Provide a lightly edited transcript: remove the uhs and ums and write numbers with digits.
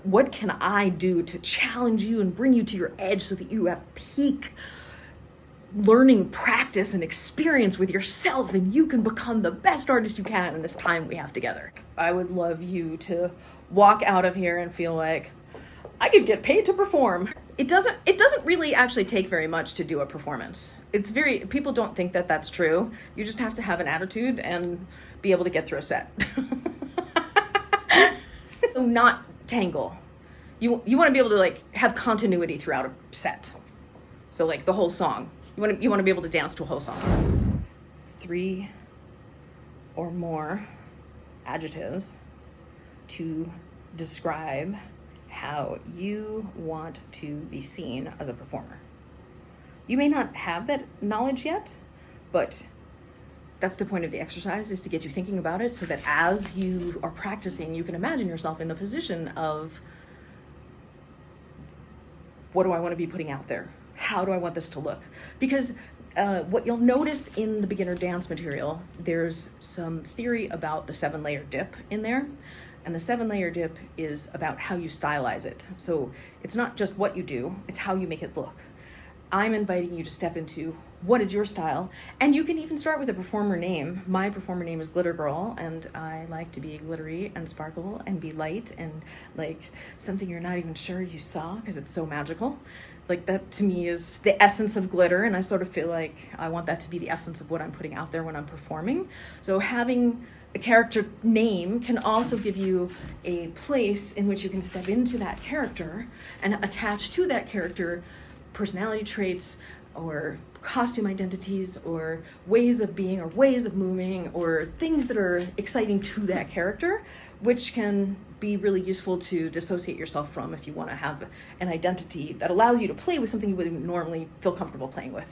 What can I do to challenge you and bring you to your edge so that you have peak learning, practice, and experience with yourself, and you can become the best artist you can in this time we have together? I would love you to walk out of here and feel like, I could get paid to perform. It doesn't really actually take very much to do a performance. People don't think that that's true. You just have to have an attitude and be able to get through a set. So not tangle. You want to be able to like have continuity throughout a set. So like the whole song. You want to be able to dance to a whole song. 3 or more adjectives to describe how you want to be seen as a performer. You may not have that knowledge yet, but that's the point of the exercise, is to get you thinking about it so that as you are practicing, you can imagine yourself in the position of, what do I want to be putting out there? How do I want this to look? Because what you'll notice in the beginner dance material, there's some theory about the 7-layer dip in there. And the 7-layer dip is about how you stylize it. So it's not just what you do, it's how you make it look. I'm inviting you to step into what is your style, and you can even start with a performer name. My performer name is Glitter Girl, and I like to be glittery and sparkle and be light and like something you're not even sure you saw because it's so magical. Like that to me is the essence of glitter, and I sort of feel like I want that to be the essence of what I'm putting out there when I'm performing. So having a character name can also give you a place in which you can step into that character and attach to that character personality traits or costume identities or ways of being or ways of moving or things that are exciting to that character, which can be really useful to dissociate yourself from if you want to have an identity that allows you to play with something you wouldn't normally feel comfortable playing with.